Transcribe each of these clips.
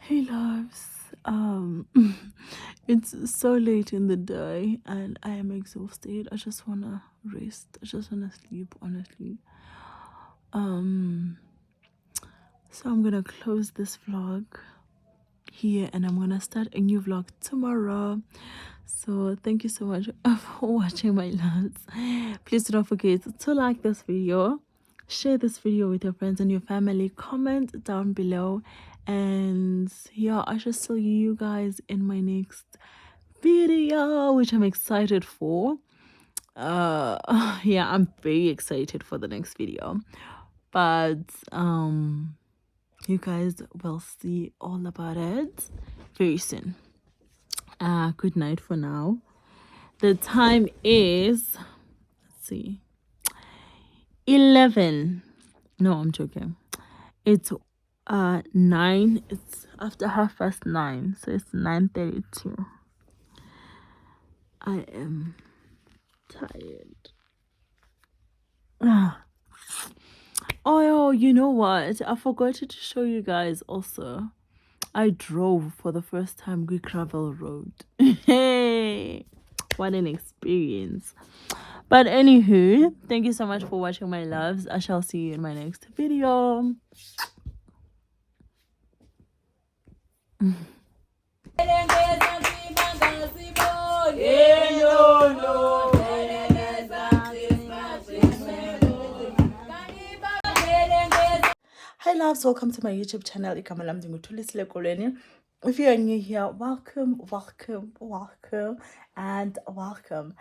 Hey loves, it's so late in the day and I am exhausted. I just wanna rest. I just wanna sleep, honestly. So I'm gonna close this vlog here and I'm gonna start a new vlog tomorrow. So thank you so much for watching, my loves. Please do not forget to like this video, share this video with your friends and your family, comment down below, and yeah, I shall see you guys in my next video, which I'm excited for. Yeah, I'm very excited for the next video, but you guys will see all about it very soon. Good night for now. The time is, let's see, 11. No, I'm joking. It's 9. It's after 9:30, so it's 9:32. I am tired. Oh, you know what? I forgot to show you guys also. I drove for the first time Greek Gravel Road. Hey, what an experience. But anywho, thank you so much for watching, my loves. I shall see you in my next video. Hi loves, welcome to my YouTube channel. Thulisile Kolweni. If you are new here, welcome, and welcome.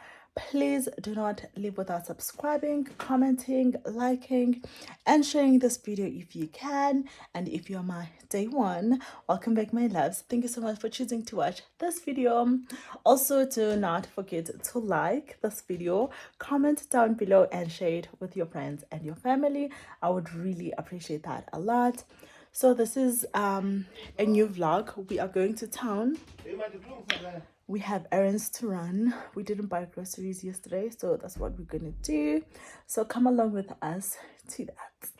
Please do not leave without subscribing, commenting, liking, and sharing this video if you can. And if you're my day one, welcome back, my loves. Thank you so much for choosing to watch this video. Also, do not forget to like this video, comment down below, and share it with your friends and your family. I would really appreciate that a lot. So this is a new vlog. We are going to town. We have errands to run. We didn't buy groceries yesterday, so that's what we're gonna do. So come along with us to that.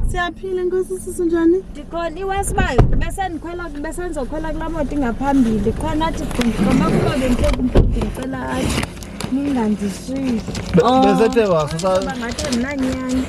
Siyaphila Nkosi, sisunjani? Ndikhona iwesibayo bese ndizokhwela kulaa moto ingaphambili khona athi ngoma kuba ndicela athi ningandishiyi. Besete waso Bangathi mna nyani.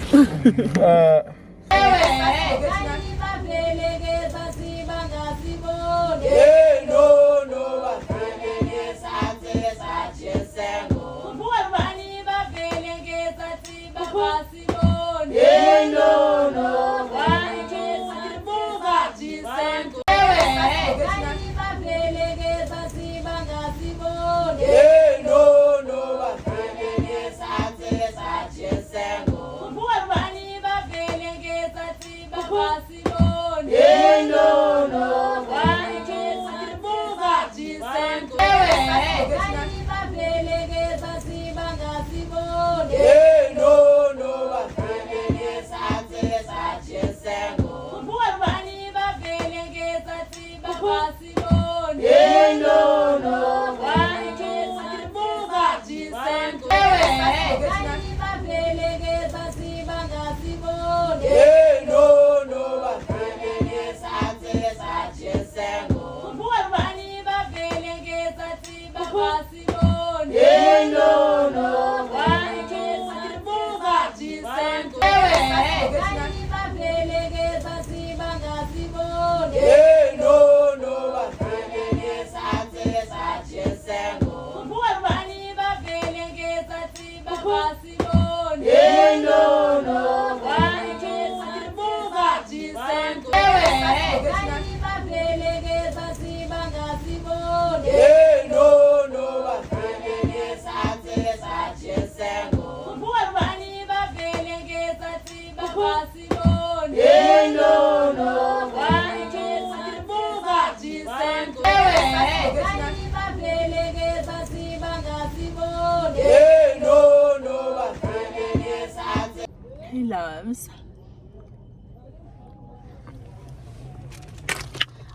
He loves.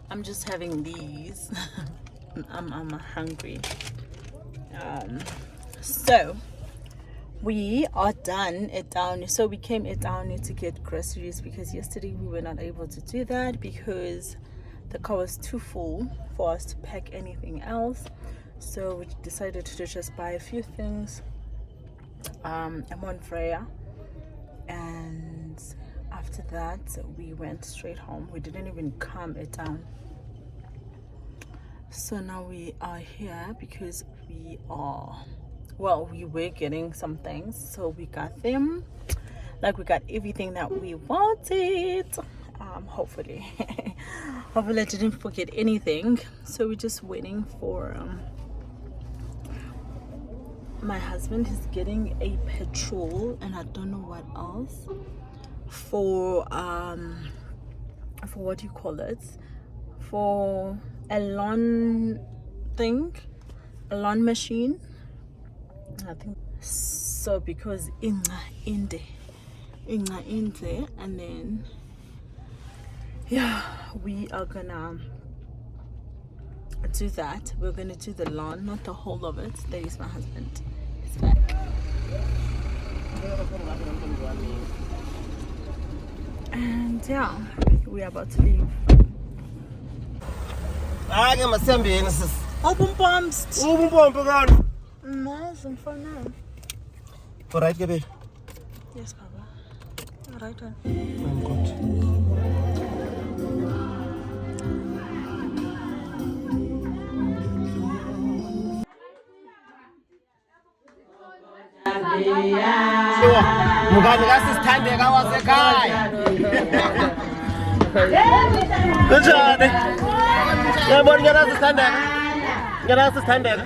I'm just having these. I'm hungry. So we are done at Downey. So we came at Downey to get groceries because yesterday we were not able to do that because the car was too full for us to pack anything else. So we decided to just buy a few things. I'm on Freya, and after that we went straight home. We didn't even come at town. So now we are here because we were getting some things, so we got them. Like, we got everything that we wanted. Hopefully I didn't forget anything. So we're just waiting for my husband is getting a petrol and I don't know what else for what do you call it, for a lawn machine, I think so, because inga inde, and then we are gonna do that. We're gonna do the lawn, not the whole of it. There is my husband. He's back. And we are about to leave. Ake masihambeni sisi. Obumpomst. Ubumpompo kani? Nice and for now. Alright ke baby. Yes, Papa. Alright. I'm good. Mngani kasisithandeka wasekhaya. Kunjani? Yabona ngiyana sisithandeka. Ngiyana sisithandeka.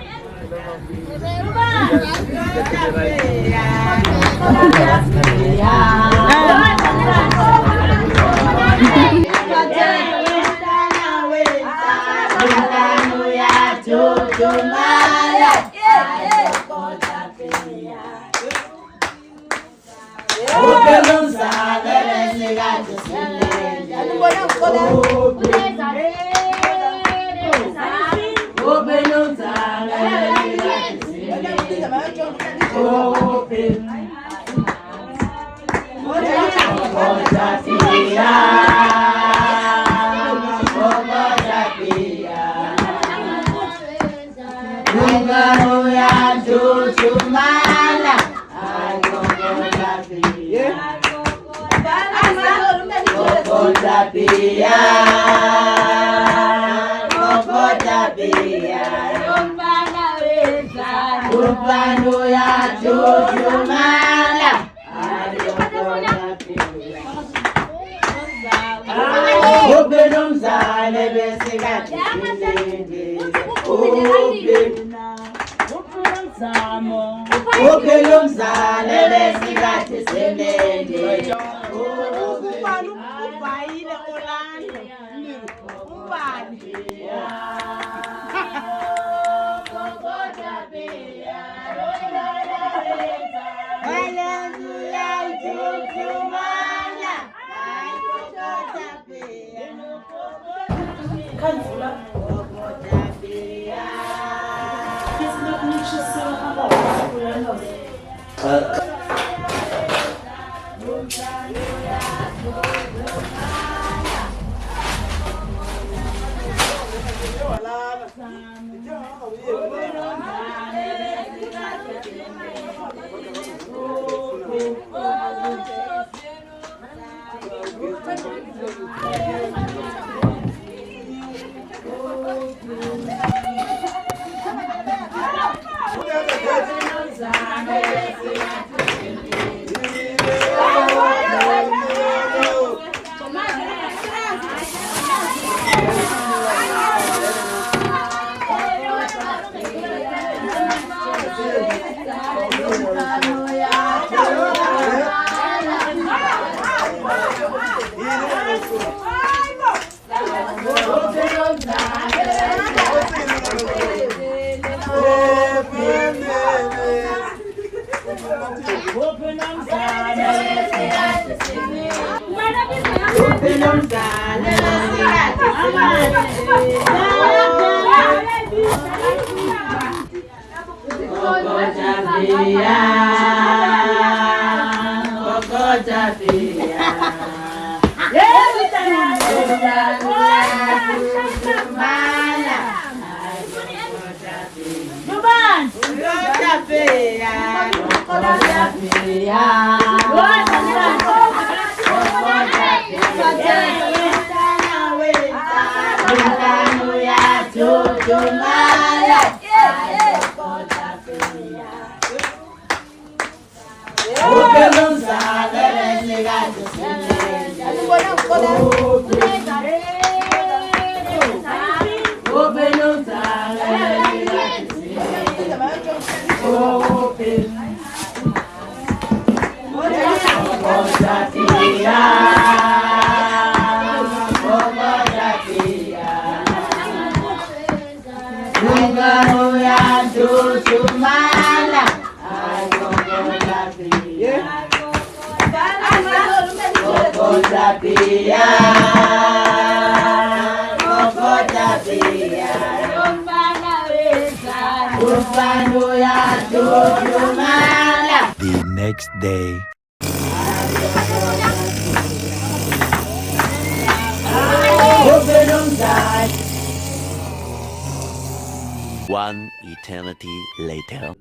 The next day. One eternity later.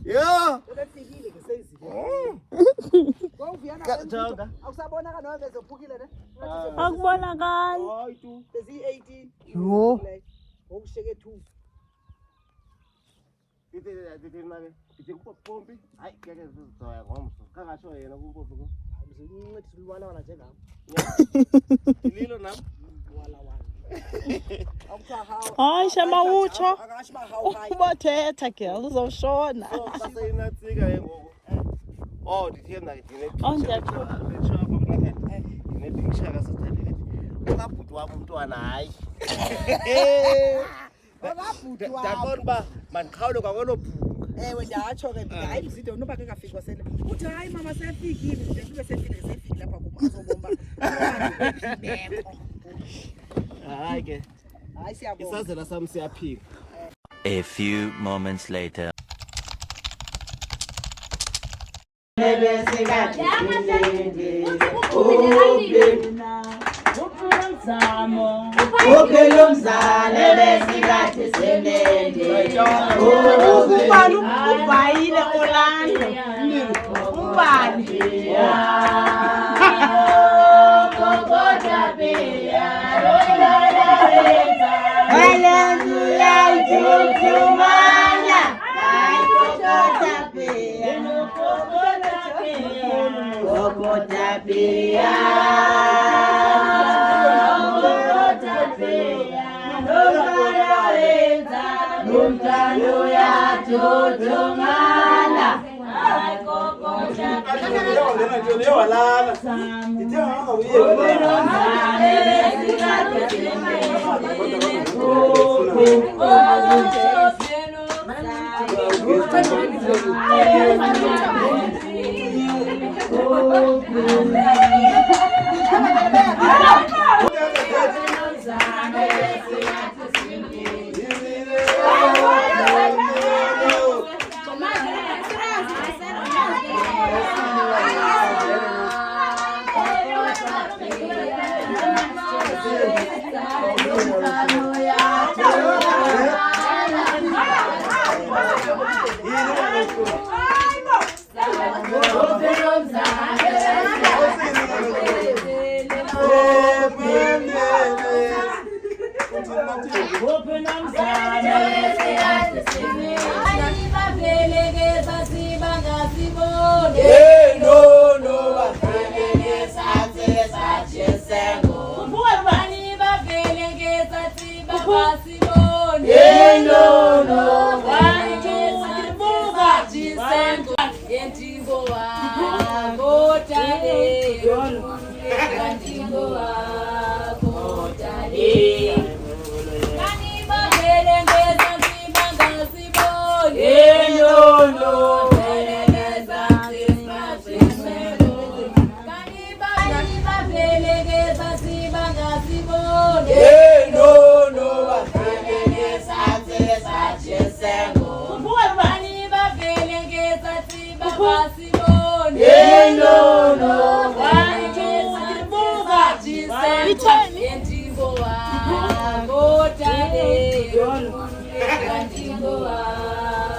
Yo. Hayi shema utsho ubathetha girl uzoshona. Oh, ndithe mna ndine Oh, ndiyathula. ndine picture kasithandile. Ukabhuti wam umntwana hayi. Ndabona uba mandikhawule kwakwelo bhuka. Ewe ndatsho ke hayi mzide unoba ke kafika wasele uthi hayi mama sefikile ndikube sefikile lapha kuma azobomba Hayi ke. hayi siyabonga Isazela sami siyaphika. A few moments later. ubhayile Orlando umbani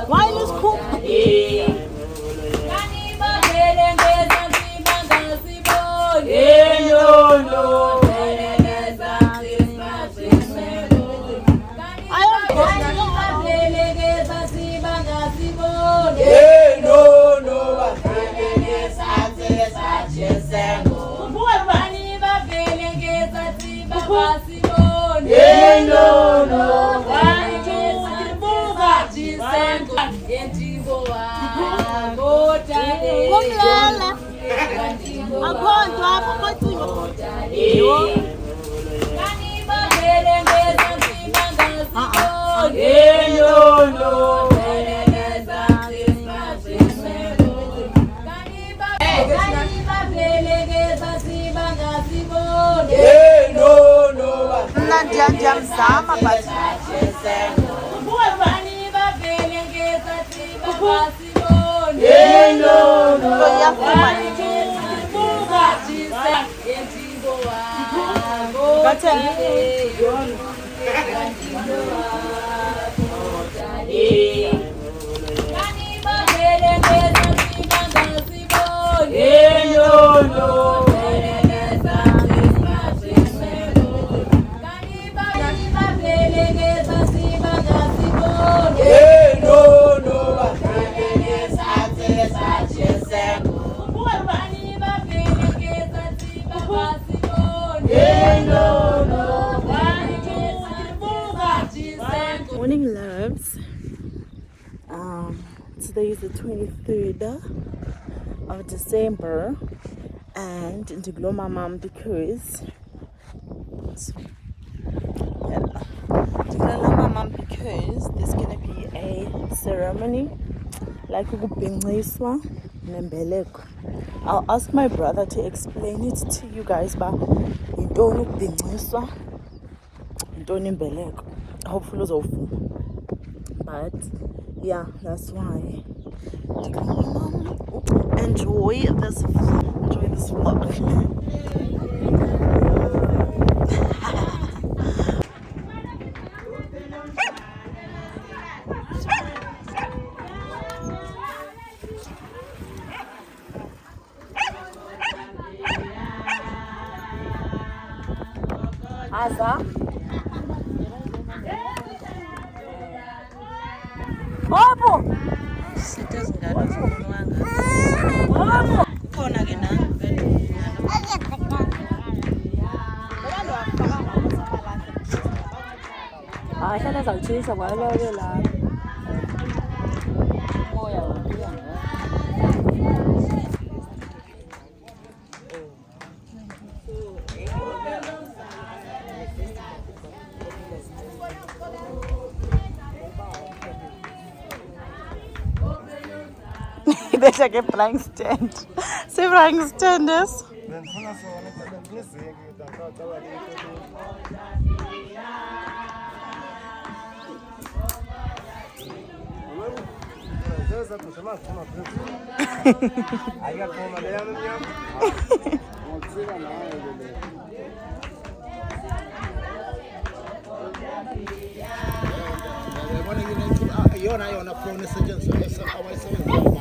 Wireless cool. Morning, loves. Today is the 23rd of December, and into glow my mom because there's gonna be a ceremony like ukubhinciswa nembeleko. I'll ask my brother to explain it to you guys, but intoni ukubhinciswa, intoni imbeleko. Hopefully uzofuna. But yeah, that's why. Enjoy this vlog. Asa. Opo. Khona ke na. Hayi hlala zawutshisa kwaloke la. Moya ubuya. There's like a flying stand. See flying stand is? Yona phone esetshenziswa awayisebenzisa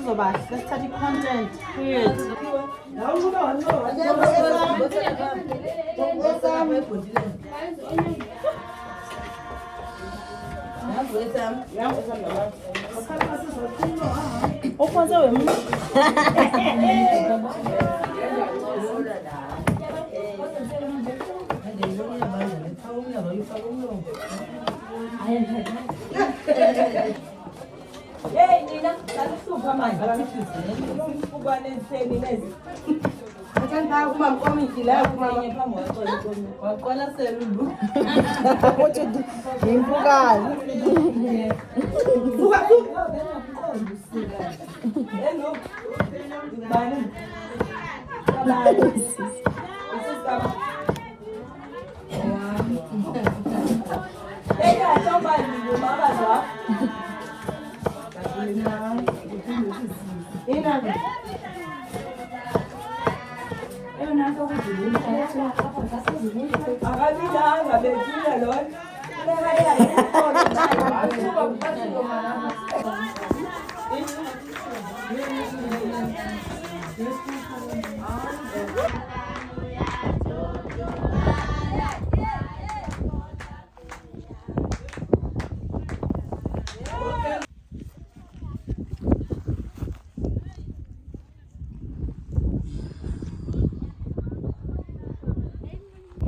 abantu. Let's study content. Period.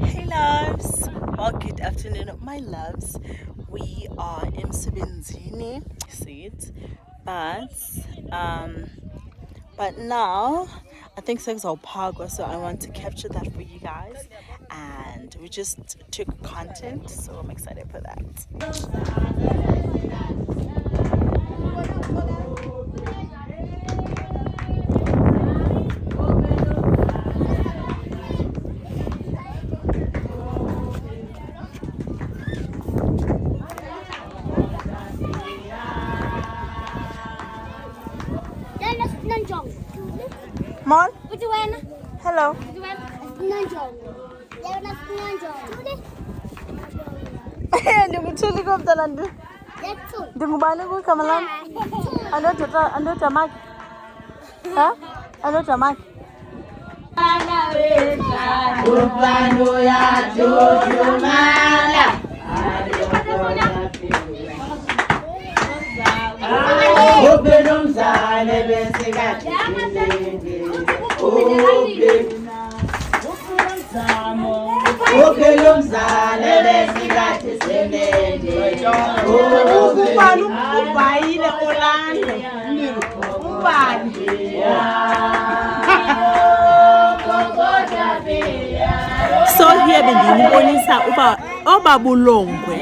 Hey loves, well good afternoon my loves. We are in Subenzini, see it, but now I think things are Pagwa, so I want to capture that for you guys, and we just took content, so I'm excited for that. Mon, hello. Ndikuthuli komntana ndingubani kwigama lam? Andojamak. Ha? Andojamak. So here bendinibonisa obabulongwe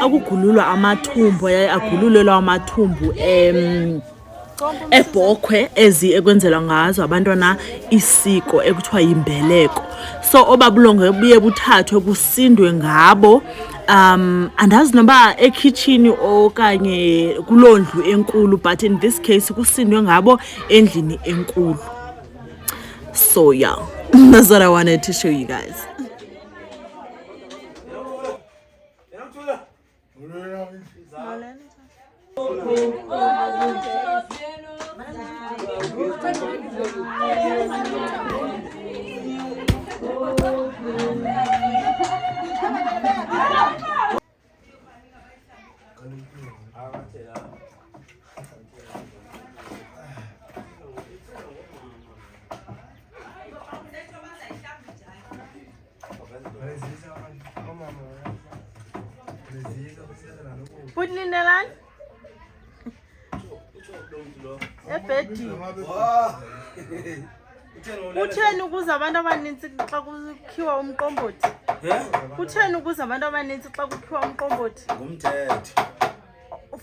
akugululwa amathumbu agululelwa amathumbu ebhokhwe ezi ekwenzelwa ngazo abantwana isiko ekuthiwa yimbeleko. So obabulongwe buye buthathwe kusindwe ngabo, andazi noba ekitchen okanye kuloo ndlu enkulu, but in this case kusindwe ngabo endlini enkulu. So yeah, that's what I wanted to show you guys. Putlindelan ebhedini kutheni ukuze abantu abaninzi xa kukhiwa umqombothi? Kutheni ukuze abantu abaninzi xa kukhiwa umqombothi? Ngumthetho.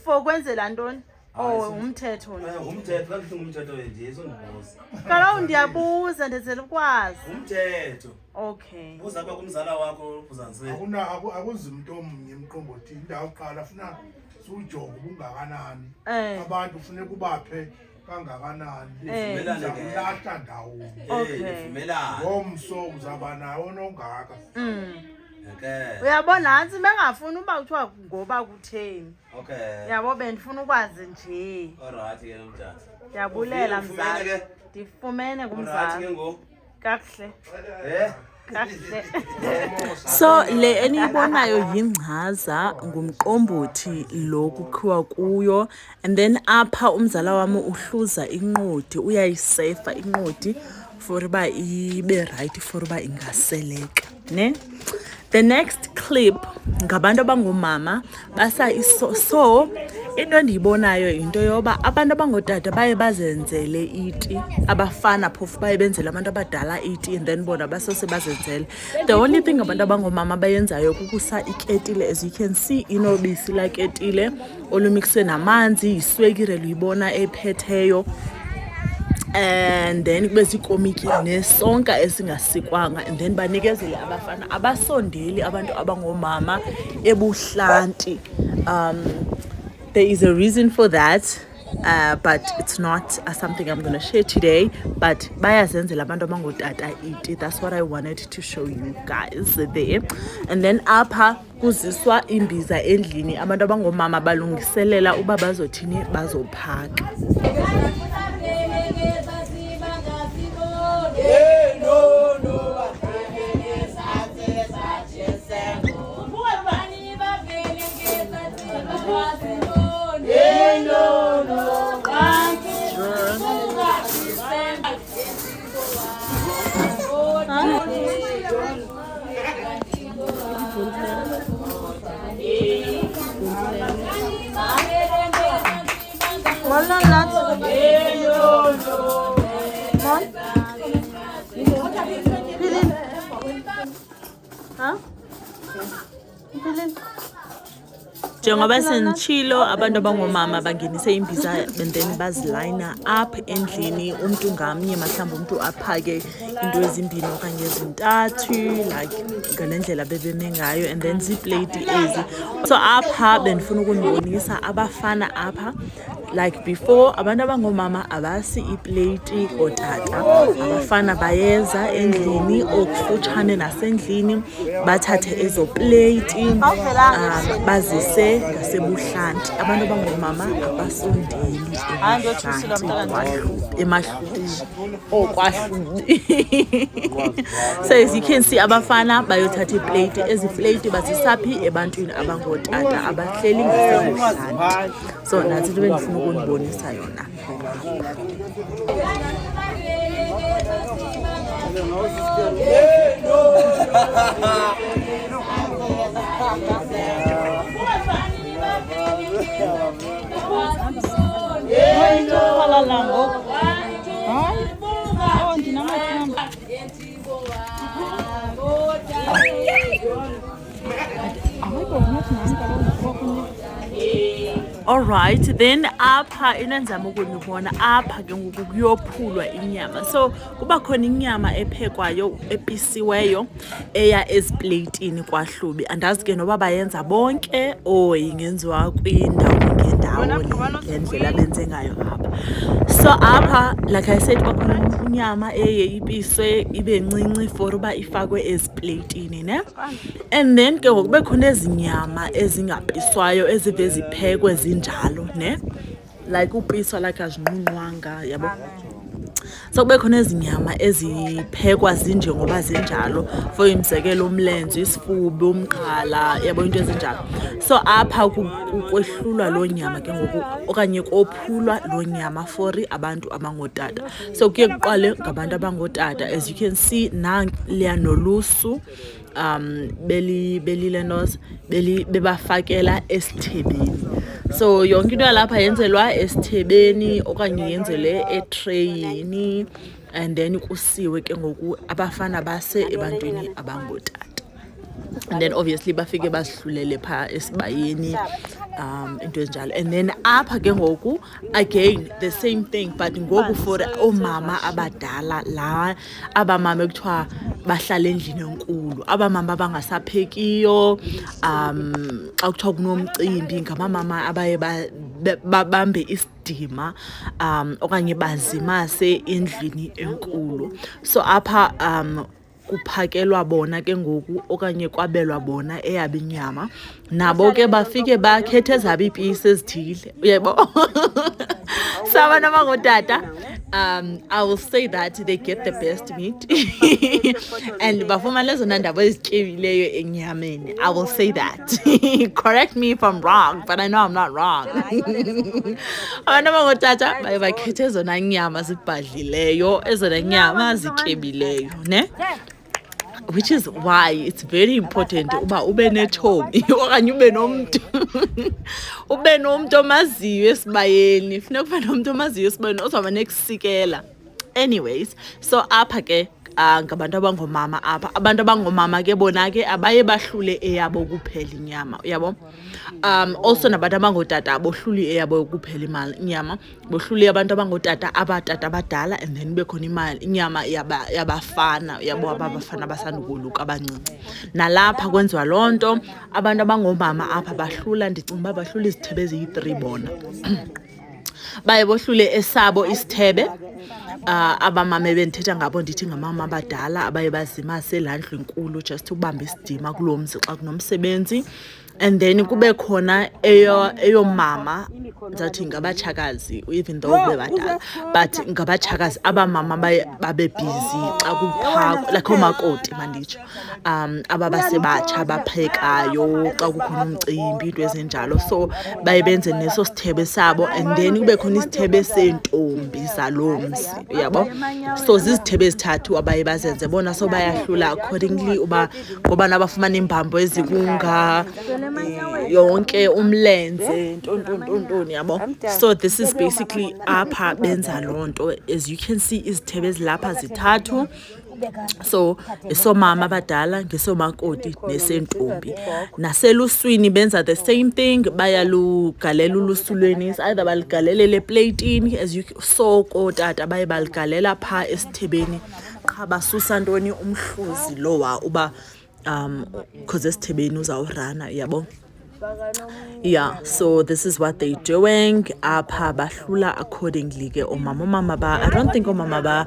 For kwenzela ntoni? Oh, umthetho nje. Ngumthetho, kanti ngumthetho nje sondibuza. Kaloku ndiyabuza ndenzela ukwazi. Umthetho. Okay. Buza kwa kumzala wakho uzanze. Akuzi umuntu omnye emqombothi indawo oqala ufuna sujonga ubungakanani. Abantu kufuneka ubaphe kangakanani. Ivumelane ke. Lahla ndawo. Ivumelane. Ngomso uzaba nawo nongaka. Okay. Uyabona nantsi bengafuni uba kuthiwa ngoba kutheni. Okay. Yabo bendifuna ukwazi nje. Alright ke nomthatha. Ndiyabulela mzali. Ndifumene kumzali. Alright ke ngo. Kakuhle. Kakuhle. So le eniyibonayo yingcaza ngumqombothi lo kukhiwa kuyo, and then apha umzala wami uhluza inqodi, uyayisefa inqodi for uba ibe right for uba ingaseleka, ne? The next clip ngabantu abangomama basa so into endiyibonayo yinto yoba abantu abangootata baye bazenzele iti, abafana phofu baye benzele abantu abadala iti and then bona basose bazenzele. The only thing abantu abangomama bayenzayo kukusa iketile, as you can see inobisi laketile olumikiswe namanzi, yiswekire luyibona ephetheyo, and then kube ziikomiki nesonka esingasikwanga, and then banikezele abafana abasondeli abantu abangomama ebuhlanti. There is a reason for that, but it's not something I'm going to share today. But bayazenzela abantu abangotata iti. That's what I wanted to show you guys there. And then apha kuziswa imbiza endlini, abantu abangomama balungiselela uba bazothini, bazophaka. Njengoba senditshilo, abantu abangomama bangenise imbiza and then bazilayina up endlini, umntu ngamnye mhlawumbi umntu aphake into ezimbini okanye ezintathu, like ngale ndlela bebeme ngayo, and then ziiplate ezi. So apha bendifuna ukunibonisa abafana apha, like before abantu abangomama abasi iplate kootata, abafana bayeza endlini okufutshane nasendlini bathathe ezo plate bazise ngasebuhlanti. Abantu abangomama abasondeli emahlubini okwahlubi. So as you can see, abafana bayothatha iplate, ezi plate bazisaphi ebantwini abangootata abahleli ngasebuhlanti. So nathi into bendifuna ukunibonisa yona. Alright, then apha inenzama ukunibona apha ke ngoku kuyophulwa inyama. So kuba khona inyama ephekwayo episiweyo eya eziplatini kwahlubi. Andazi ke noba bayenza bonke or ingenziwa kwindawo ngendawo ngendlela benze ngayo apha. So apha, like I said, kwakhona inyama eye ipiswe ibe ncinci for uba ifakwe eziplatini, ne? And then ke ngoku bekhona ezinyama ezingapiswayo ezive ziphekwe zinjalo, ne? Like upiswa like azinqunqwanga, yabo. So kube khona ezinyama eziphekwa zinje ngoba zinjalo, for imizekelo umlenze, isifuba, umqala, yabo into ezinjalo. So apha kwehlulwa lo nyama ke ngoku okanye kophulwa lo nyama for abantu abangotata. So kuye kuqale ngabantu abangotata, as you can see nanliya nolusu bebafakela esithebeni. So yonke into yalapha yenzelwa esithebeni okanye yenzele etreyini, and then kusiwe ke ngoku abafana base ebantwini abangotata. And then obviously bafike basihlulele pha esibayeni into enjalo. And then apha ke ngoku again the same thing, but ngoku for omama abadala, la abamama ekuthiwa bahlala endlini enkulu, abamama abangasaphekiyo, xa kuthiwa kunomcimbi, ngamamama abaye babambe isidima okanye bazimase endlini enkulu. So apha kuphakelwa bona ke ngoku okanye kwabelwa bona eyabo inyama, nabo ke bafike bakhethe ezabo iipisi ezithile, uyabo. So abantu abangotata, I will say that they get the best meat and bafumana ezona ndaba ezityebileyo enyameni. I will say that. Correct me if I'm wrong, but I know I'm not wrong. Abantu abangotata baye bakhethe ezona nyama zibhadlileyo, ezona nyama zityebileyo, ne? which is why it's very important uba ube nethomi okanye ube nomntu ube nomntu omaziyo esibayeni, funeka ube nomntu omaziyo esibayeni ozawuba nekusikela. Anyways, so apha ke ngabantu abangomama apha. Abantu abangomama ke bona ke abaye bahlule eyabo kuphela inyama, uyabo. Also nabantu abangootata bohluli eyabo kuphela inyama, bohluli abantu abangootata abatata abadala, and then bekhona inyama yabafana, uyabo, abafana abasandukoluka abancinci. Nalapha kwenziwa loo nto. Abantu abangomama apha bahlula, ndicinga uba bahlula izithebe eziyi-3 bona. Baye bohlule esabo isithebe. Abamama ebendithetha ngabo ndithi ngamama abadala abaye bazimase laa ndlu enkulu just ukubamba isidima kuloo mzi xa kunomsebenzi. And then kube khona eyo mama zathi ngabatshakazi, even though bebadala, but ngabatshakazi abamama babe busy xa kuphakwa, like omakoti manditsho, ababasebatsha abaphekayo xa kukhona umcimbi, into ezinjalo. So baye benze neso sithebe sabo, and then kube khona isithebe sentombi zaloo mzi, uyabo. So zizithebe ezithathu abaye bazenze bona, so bayahlula accordingly uba ngoba nabafumana iimbambo ezikunga yonke umlenze ntontontoni, yabo. So this is basically apha benza loo nto. As you can see, izithebe ezilapha zithathu. So esomama abadala, ngesomakoti nesentombi. Naseluswini benza the same thing, bayalugalela ulusulweni, either baligalelele eplatini, as you saw kootata baye baligalela pha esithebeni qha basusa ntoni umhluzi lowa uba because esithebeni uzawurana, yabo. Yeah, so this is what they're doing. Apha bahlula accordingly ke omama ba. I don't think omama ba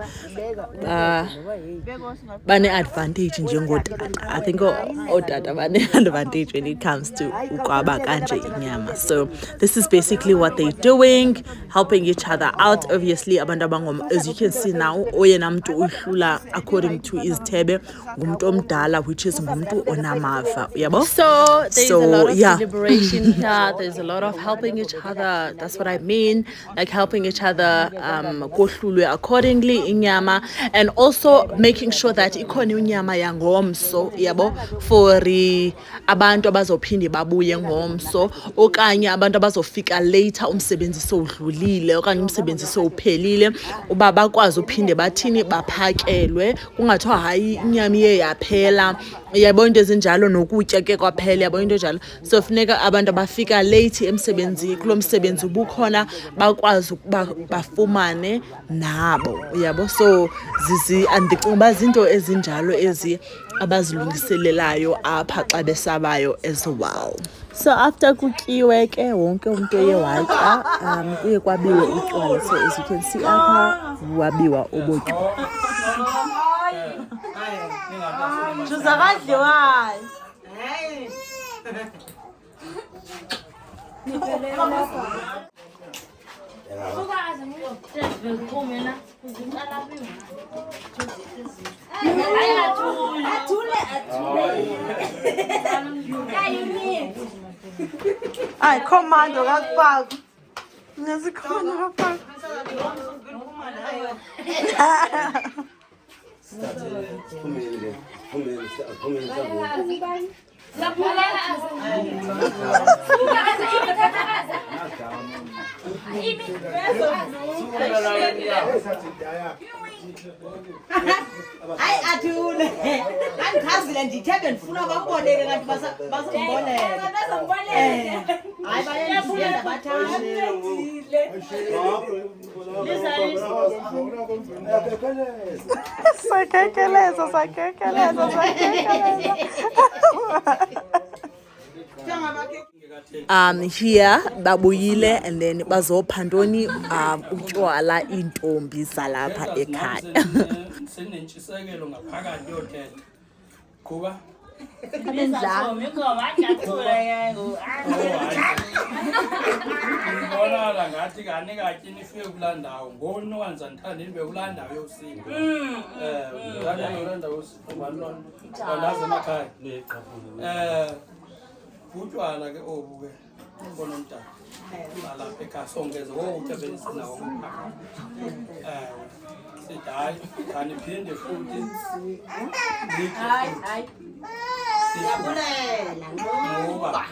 bane advantage njengotata. I think otata bane advantage when it comes to ukwaba kanje inyama. So this is basically what they're doing, helping each other out. Obviously abantu abangoma, as you can see now, oyena mntu uhlula according to izithebe ngumuntu omdala, which is ngumuntu onamava, yabo. So there's a lot of deliberation here. There's a lot of helping each other. That's what I mean, like helping each other kohlulwe accordingly inyama, and also making sure that ikhona inyama yangomso, yabo, for abantu abazophinde babuye ngomso, okanye abantu abazofika later umsebenzi sowudlulile okanye umsebenzi sowuphelile, uba bakwazi uphinde bathini baphakelwe, kungathiwa hayi inyama iye yaphela, yabo, into ezinjalo, nokutya ke kwaphela, yabo, into enjalo. So funeka abantu abafika late emsebenzi kulo msebenzi ubukhona bakwazi ukuba bafumane nabo, yabo. So andicinga uba zinto ezinjalo ezi abazilungiselelayo apha xa besabayo as well. So after kutyiwe ke wonke umuntu eye watya, kuye kwabiwe utywala. So as you can see apha wabiwa obotywala. Ay, commando kakupaka. Ngasi commando kakupaka. Hayi athule. Angichazile ndithembe ndifuna baboneke kanti bazombonela. Hayi bayafunda bathanda. Sakekeleza. Here babuyile, and then bazophantoni utywala intombi zalapha ekhaya. Sinentshisekelo ngaphakathi yothetha kuba ngibonala ngathi kani katyi nifike kulaa ndawo ngoni wanza ndithanda nibe kulaa ndawo yosiko kulaa ndawo yosiko bandazi emakhaya utywala ke obu ke konomtata alapha ekhaya songeze wokutya bendisinawo sithi hayi kaniphinde futhi ngoba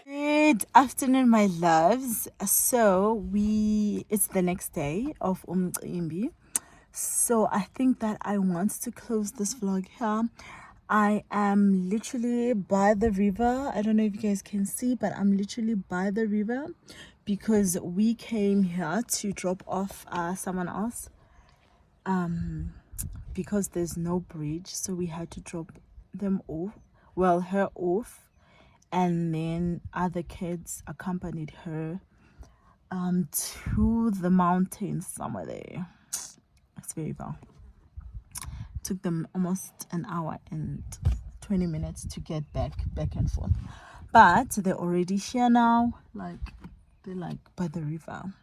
Good afternoon, my loves. So it's the next day of Umcimbi. So I think that I want to close this vlog here. I am literally by the river. I don't know if you guys can see, but I'm literally by the river because we came here to drop off someone else. Because there's no bridge, so we had to drop them off. Well, her off, and then other kids accompanied her to the mountains somewhere there. It's very far. Took them almost an hour and 20 minutes to get back and forth, but they're already here now. They're like by the river,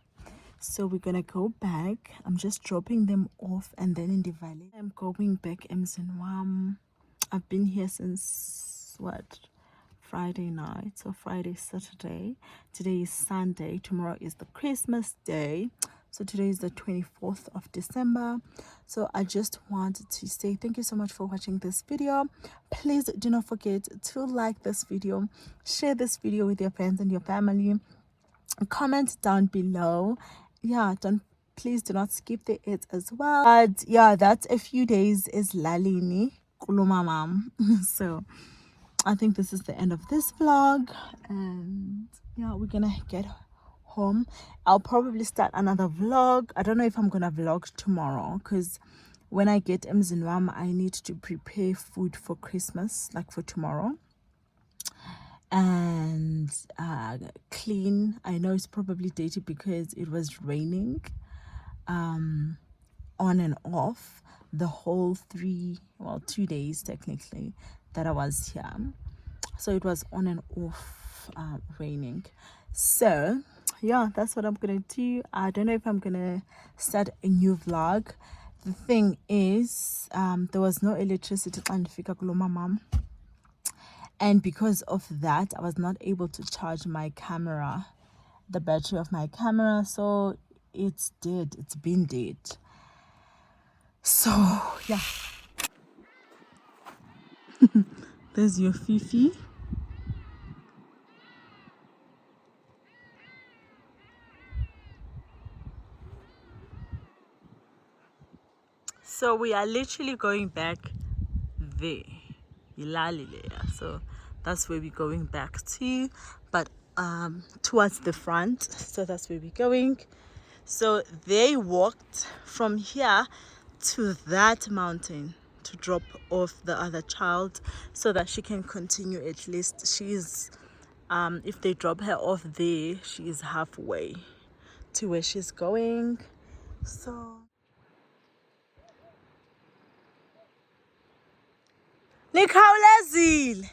so we're gonna go back. I'm just dropping them off, and then in the valley I'm going back Mzinwam. I've been here since Friday night, so Friday, Saturday, today is Sunday, tomorrow is the Christmas day, so today is the 24th of December. So I just wanted to say thank you so much for watching this video. Please do not forget to like this video, share this video with your friends and your family, comment down below. Please do not skip the it as well. But yeah, that's a few days is Lalini Kulumamam. So I think this is the end of this vlog, and yeah, we're gonna get home. I'll probably start another vlog. I don't know if I'm gonna vlog tomorrow, because when I get Mzinwam, I need to prepare food for Christmas, like for tomorrow, and clean. I know it's probably dated because it was raining on and off the whole 2 days technically that I was here. So it was on and off raining. So yeah, that's what I'm gonna do. I don't know if I'm gonna start a new vlog. The thing is, there was no electricity and because of that I was not able to charge my camera, the battery of my camera, so it's dead. It's been dead. So yeah. There's your Fifi. So we are literally going back there. So that's where we're going back to, but towards the front. So that's where we're going. So they walked from here to that mountain to drop off the other child so that she can continue. At least she's if they drop her off there, she is halfway to where she's going. So Nikhawulezile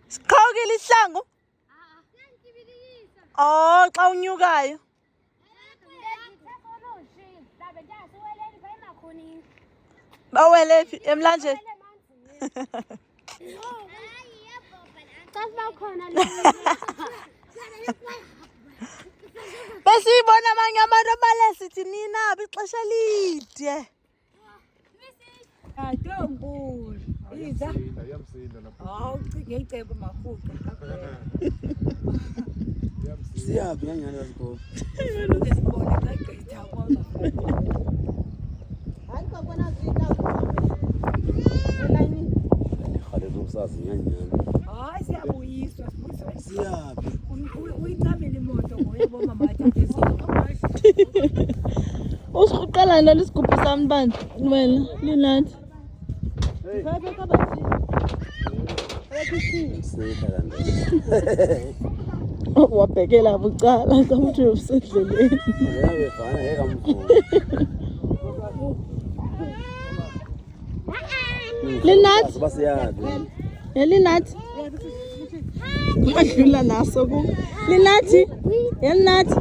siqhawukile isihlangu. Oh, xa unyukayo. Bawele phi emlanjeni? Besiyibona abanye abantu abalesithi nina ixesha lide. Atombulu. Iza. Hawu ucinge icebo mafuqa. Siyaphi nganyana yasikho. Ngesibona xa igqitha kwazo. Hayi babona zita. Elani. Khale zokusazi nganyana. Hayi siyabuyiswa sibuyiswa. Siyaphi. Uyicamela imoto ngoya. Bana lesigubhu sami bani? Wena linathi. Wabhekela bucala kamuthi usedleleni. Linathi. Linathi. Madlula naso ku. Linathi. Linathi.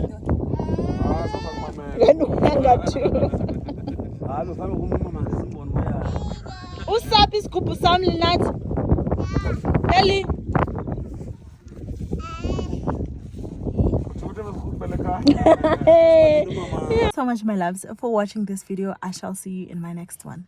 Usaphi isigubhu sami Linathi? Eli. So much my loves for watching this video. I shall see you in my next one.